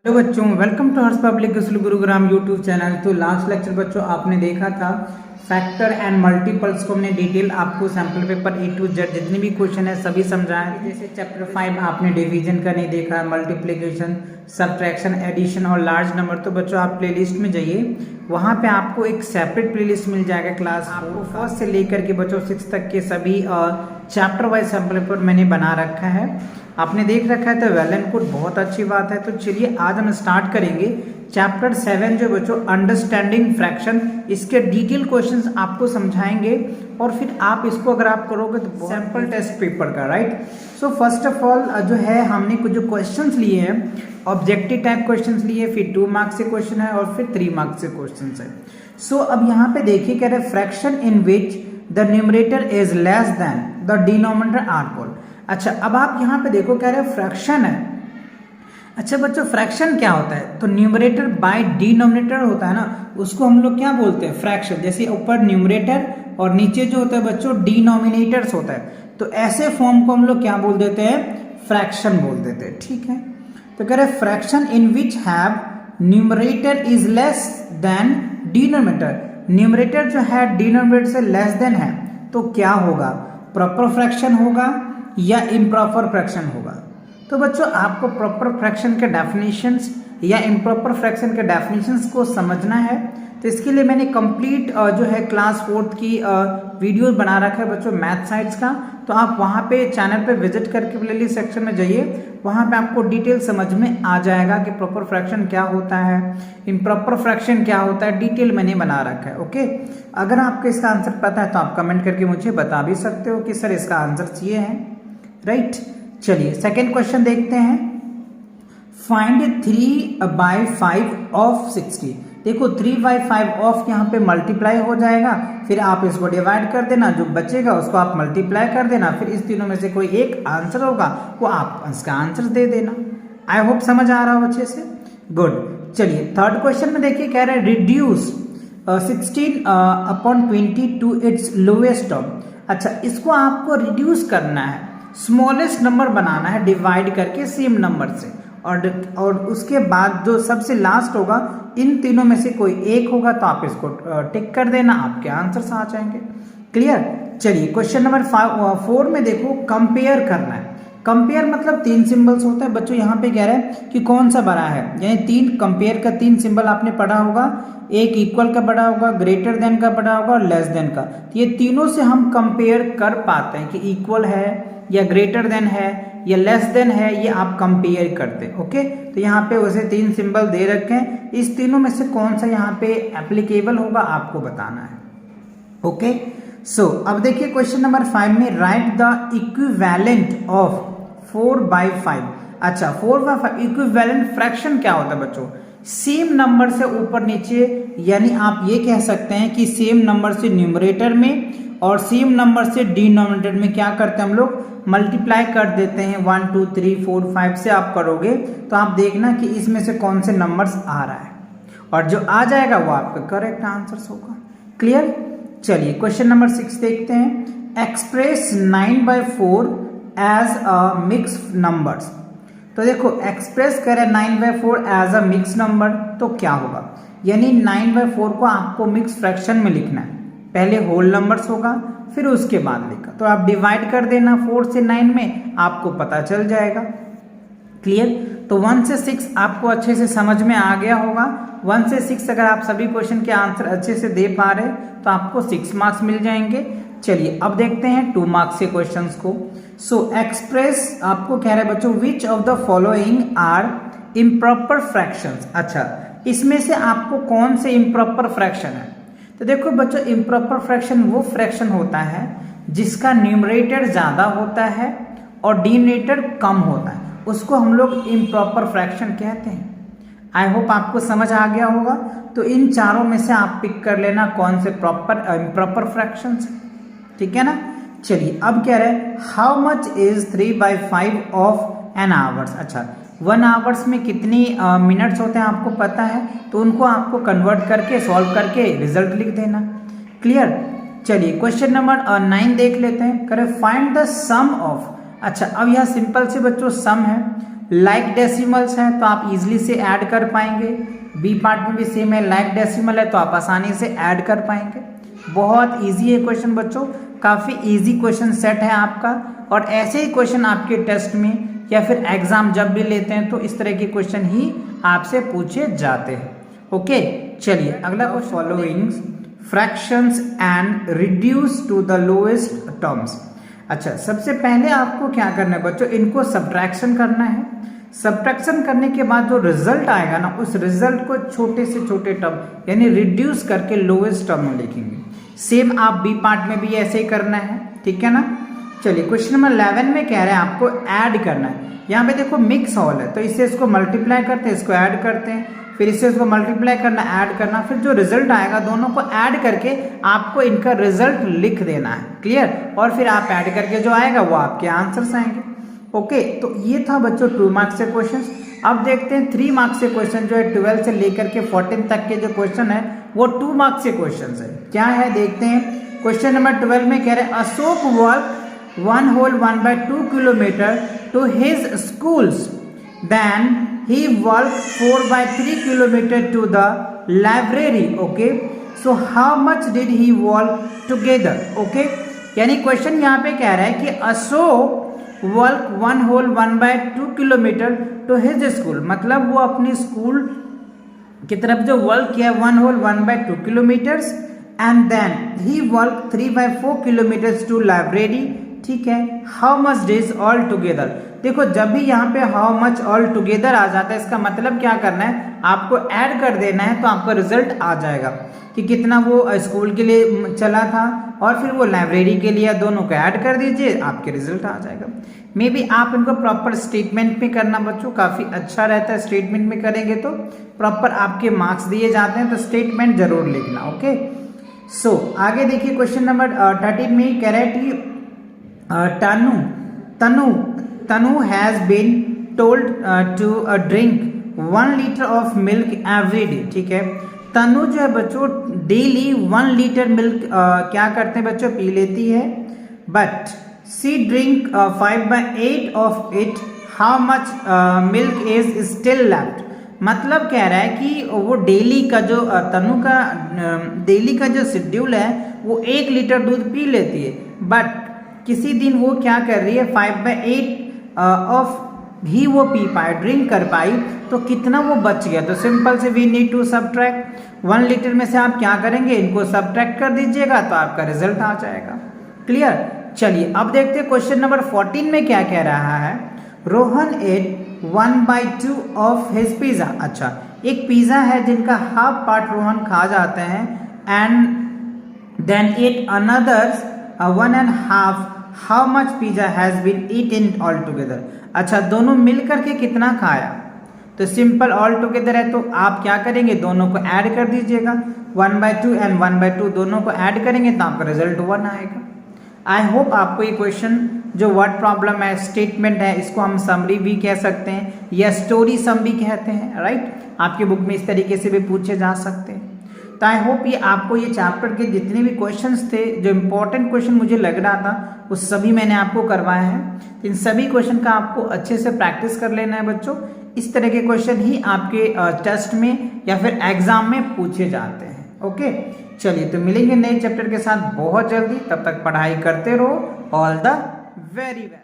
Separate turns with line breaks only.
Hello बच्चों, welcome to Harsh public school Gurugram YouTube channel. तो last lecture बच्चों आपने देखा था फैक्टर एंड मल्टीपल्स को हमने डिटेल आपको sample paper A to Z जितने भी क्वेश्चन है सभी समझाए। जैसे चैप्टर 5 आपने डिवीजन का नहीं देखा, मल्टीप्लिकेशन, सब्ट्रैक्शन, एडिशन और लार्ज नंबर। तो बच्चों आप प्लेलिस्ट में जाइए, वहाँ पे आपको एक सेपरेट प्लेलिस्ट मिल जाएगा क्लास आपको फर्स्ट से लेकर के बच्चों 6 तक के सभी चैप्टर वाइज सैम्पल पेपर मैंने बना रखा है, आपने देख रखा है। तो वेल एंड गुड, बहुत अच्छी बात है। तो चलिए आज हम स्टार्ट करेंगे चैप्टर 7 जो बच्चों अंडरस्टैंडिंग फ्रैक्शन, इसके डिटेल क्वेश्चंस आपको समझाएंगे और फिर आप इसको अगर आप करोगे तो सैंपल टेस्ट पेपर का, right. So first of all जो है हमने कुछ जो क्वेश्चंस लिए हैं, ऑब्जेक्टिव टाइप क्वेश्चंस लिए, फिर 2 मार्क्स से क्वेश्चन है और फिर 3 मार्क्स से क्वेश्चन है। सो अब यहाँ पे देखिए कह रहे fraction in which the numerator is less than the denominator are called. अच्छा, अब आप यहाँ पे देखो कह रहे फ्रैक्शन है। अच्छा बच्चों, फ्रैक्शन क्या होता है? तो न्यूमरेटर बाय डिनोमिनेटर होता है ना, उसको हम लोग क्या बोलते हैं? फ्रैक्शन। जैसे ऊपर न्यूमरेटर और नीचे जो होता है बच्चों डिनोमिनेटर्स होता है, तो ऐसे फॉर्म को हम लोग क्या बोल देते हैं? फ्रैक्शन बोल देते हैं, ठीक है। तो कह रहे fraction in which have numerator is less than denominator. Numerator जो है डिनोमिनेटर से लेस देन है, तो क्या होगा? प्रॉपर फ्रैक्शन होगा या इम्प्रॉपर फ्रैक्शन होगा? तो बच्चों आपको प्रॉपर फ्रैक्शन के डेफिनेशंस या इम्प्रॉपर फ्रैक्शन के डेफिनेशंस को समझना है। तो इसके लिए मैंने कंप्लीट जो है क्लास 4 की वीडियो बना रखा है बच्चों मैथ साइंस का। तो आप वहाँ पे चैनल पे विजिट करके प्लेलिस्ट सेक्शन में जाइए, वहाँ पे आपको डिटेल समझ में आ जाएगा कि प्रॉपर फ्रैक्शन क्या होता है, इम्प्रॉपर फ्रैक्शन क्या होता है, डिटेल मैंने बना रखा है। ओके, अगर आपको इसका आंसर पता है तो आप कमेंट करके मुझे बता भी सकते हो कि सर इसका आंसर ये है, राइट। चलिए सेकेंड क्वेश्चन देखते हैं। Find 3/5 of 60। देखो 3/5 ऑफ यहाँ पे मल्टीप्लाई हो जाएगा, फिर आप इसको डिवाइड कर देना, जो बचेगा उसको आप मल्टीप्लाई कर देना, फिर इस तीनों में से कोई एक आंसर होगा वो आप इसका आंसर दे देना। आई होप समझ आ रहा हो अच्छे से, गुड। चलिए थर्ड क्वेश्चन में देखिए कह रहे हैं reduce 16/20 to its lowest term. अच्छा, इसको आपको रिड्यूस करना है, स्मॉलेस्ट नंबर बनाना है डिवाइड करके सेम नंबर से, और उसके बाद जो सबसे लास्ट होगा इन तीनों में से कोई एक होगा तो आप इसको टिक कर देना, आपके आंसर्स आ जाएंगे। क्लियर। चलिए क्वेश्चन नंबर 4 में देखो कंपेयर करना है। कंपेयर मतलब 3 सिंबल्स होता है बच्चों, यहाँ पे कह रहे हैं कि कौन सा बड़ा है, यानी 3 कंपेयर का 3 सिंबल आपने पढ़ा होगा, एक इक्वल का बड़ा होगा, ग्रेटर देन का बड़ा होगा और लेस देन का। ये तीनों से हम कंपेयर कर पाते हैं कि इक्वल है या ग्रेटर देन है या लेस देन है, ये आप कंपेयर करते हैं। ओके, तो यहाँ पे वैसे 3 सिंबल दे रखे हैं, इस तीनों में से कौन सा यहाँ पे एप्लीकेबल होगा आपको बताना है। ओके, सो अब देखिए क्वेश्चन नंबर 5 में राइट द इक्विवेलेंट ऑफ 4/5। अच्छा, 4/5 इक्विवेलेंट फ्रैक्शन क्या होता है बच्चों? सेम नंबर से ऊपर नीचे, यानी आप ये कह सकते हैं कि सेम नंबर से न्यूमरेटर में और सेम नंबर से डिनोमिनेटर में क्या करते हैं हम लोग? मल्टीप्लाई कर देते हैं। 1 2 3 4 5 से आप करोगे तो आप देखना कि इसमें से कौन से नंबर्स आ रहा है, और जो आ जाएगा वो आपका करेक्ट आंसर होगा। क्लियर। चलिए क्वेश्चन नंबर 6 देखते हैं। Express 9/4 as a mix numbers. तो देखो एक्सप्रेस करें 9/4 एज अ मिक्स नंबर, तो क्या होगा? यानी 9/4 को आपको मिक्स फ्रैक्शन में लिखना है, पहले होल नंबर्स होगा फिर उसके बाद लिखा, तो आप डिवाइड कर देना 4 से 9 में, आपको पता चल जाएगा। क्लियर। तो 1 से 6 आपको अच्छे से समझ में आ गया होगा। 1 से 6 अगर आप सभी क्वेश्चन के आंसर अच्छे से दे पा रहे तो आपको 6 मार्क्स मिल जाएंगे। चलिए अब देखते हैं 2 मार्क्स के क्वेश्चंस को। सो एक्सप्रेस आपको कह रहे हैं बच्चों which of the following are improper fractions. अच्छा, इसमें से आपको कौन से इम्प्रॉपर फ्रैक्शन है? तो देखो बच्चों इम्प्रॉपर फ्रैक्शन वो फ्रैक्शन होता है जिसका न्यूमरेटर ज्यादा होता है और डिनोमिनेटर कम होता है, उसको हम लोग इम्प्रॉपर फ्रैक्शन कहते हैं। आई होप आपको समझ आ गया होगा। तो इन चारों में से आप पिक कर लेना कौन से प्रॉपर इम्प्रॉपर फ्रैक्शंस, ठीक है ना। चलिए अब कह रहे हैं how much is 3/5 of an hours. अच्छा, 1 आवर्स में कितनी मिनट्स होते हैं आपको पता है, तो उनको आपको कन्वर्ट करके सॉल्व करके रिजल्ट लिख देना। क्लियर। चलिए क्वेश्चन नंबर 9 देख लेते हैं। करें फाइंड द सम ऑफ। अच्छा, अब यह सिंपल से बच्चों सम है, लाइक डेसिमल्स हैं तो आप इजीली से ऐड कर पाएंगे। बी पार्ट में भी सेम है, लाइक डेसिमल है तो आप आसानी से ऐड कर पाएंगे। बहुत इजी है क्वेश्चन बच्चों, काफ़ी इजी क्वेश्चन सेट है आपका। और ऐसे ही क्वेश्चन आपके टेस्ट में या फिर एग्जाम जब भी लेते हैं तो इस तरह के क्वेश्चन ही आपसे पूछे जाते हैं। ओके, चलिए अगला क्वेश्चन, followings fractions and reduce to the lowest terms. अच्छा, सबसे पहले आपको क्या करना है बच्चों, इनको सब्ट्रैक्शन करना है। सब्ट्रैक्शन करने के बाद जो रिजल्ट आएगा ना, उस रिजल्ट को छोटे से छोटे टर्म यानी रिड्यूस करके लोएस्ट टर्म में लिखेंगे। सेम आप बी पार्ट में भी ऐसे ही करना है, ठीक है ना। चलिए क्वेश्चन नंबर 11 में कह रहे हैं आपको ऐड करना है। यहाँ पे देखो मिक्स होल है तो इससे इसको मल्टीप्लाई करते हैं, इसको ऐड करते हैं, फिर इससे इसको मल्टीप्लाई करना, ऐड करना, फिर जो रिजल्ट आएगा दोनों को ऐड करके आपको इनका रिजल्ट लिख देना है। क्लियर? और फिर आप ऐड करके जो आएगा वो आपके आंसर्स आएंगे। ओके, तो ये था बच्चों 2 मार्क्स से क्वेश्चन। अब देखते हैं 3 मार्क्स से क्वेश्चन जो है 12 से लेकर के 14 तक के जो क्वेश्चन है वो 2 मार्क्स से क्वेश्चन है। क्या है देखते हैं। क्वेश्चन नंबर 12 में कह रहे हैं Ashok walk 1/2 kilometre to his schools, then he walked 4/3 kilometer to the library. Okay, so how much did he walk together? Okay, यानी क्वेश्चन यहाँ पे कह रहा है कि Ashok walk 1/2 kilometre to his school, मतलब वो अपनी स्कूल की तरफ जो वर्क किया 1/2 kilometres, and then he work 3/4 kilometres to library. ठीक है, how much does all together. देखो जब भी यहाँ पे हाउ मच ऑल टुगेदर आ जाता है इसका मतलब क्या करना है, आपको ऐड कर देना है तो आपका रिजल्ट आ जाएगा कि कितना वो स्कूल के लिए चला था और फिर वो लाइब्रेरी के लिए, दोनों को ऐड कर दीजिए, आपके रिजल्ट आ जाएगा। मे बी आप इनको प्रॉपर स्टेटमेंट में करना बच्चों, काफ़ी अच्छा रहता है। स्टेटमेंट में करेंगे तो प्रॉपर आपके मार्क्स दिए जाते हैं, तो स्टेटमेंट जरूर लिखना। ओके, सो आगे देखिए क्वेश्चन नंबर 13 में कह रहा है कि Tanu has been told to drink 1 litre of milk every day. ठीक है, तनु जो है बच्चों डेली 1 लीटर मिल्क क्या करते हैं बच्चों, पी लेती है, but she drink 5/8 of it, how much milk is still left. मतलब कह रहा है कि वो डेली का जो तनु का डेली का जो शेड्यूल है वो 1 लीटर दूध पी लेती है, बट किसी दिन वो क्या कर रही है 5/8 ऑफ ही वो पी पाए, ड्रिंक कर पाई, तो कितना वो बच गया। तो सिंपल से we need to subtract 1 litre में से आप क्या करेंगे, इनको सब्ट्रैक्ट कर दीजिएगा तो आपका रिजल्ट आ जाएगा। क्लियर? चलिए अब देखते हैं क्वेश्चन नंबर 14 में क्या कह रहा है। Rohan ate 1/2 of his pizza. अच्छा, एक पिज्जा है जिनका हाफ पार्ट रोहन खा जाते हैं, and then ate another's 1.5, how much pizza has been eaten all together. अच्छा, दोनों मिलकर के कितना खाया, तो सिंपल ऑल टुगेदर है तो आप क्या करेंगे, दोनों को ऐड कर दीजिएगा, 1/2 एंड 1/2 दोनों को ऐड करेंगे तो आपका रिजल्ट 1 आएगा। आई होप आपको ये क्वेश्चन जो वर्ड प्रॉब्लम है, स्टेटमेंट है, इसको हम समरी भी कह सकते हैं या स्टोरी सम भी कहते हैं, राइट। आपकी बुक में इस तरीके से भी पूछे जा सकते हैं। तो आई होप ये आपको ये चैप्टर के जितने भी क्वेश्चंस थे, जो इम्पोर्टेंट क्वेश्चन मुझे लग रहा था वो सभी मैंने आपको करवाए हैं। इन सभी क्वेश्चन का आपको अच्छे से प्रैक्टिस कर लेना है बच्चों। इस तरह के क्वेश्चन ही आपके टेस्ट में या फिर एग्जाम में पूछे जाते हैं। ओके, चलिए तो मिलेंगे नए चैप्टर के साथ बहुत जल्दी, तब तक पढ़ाई करते रहो। All the very best.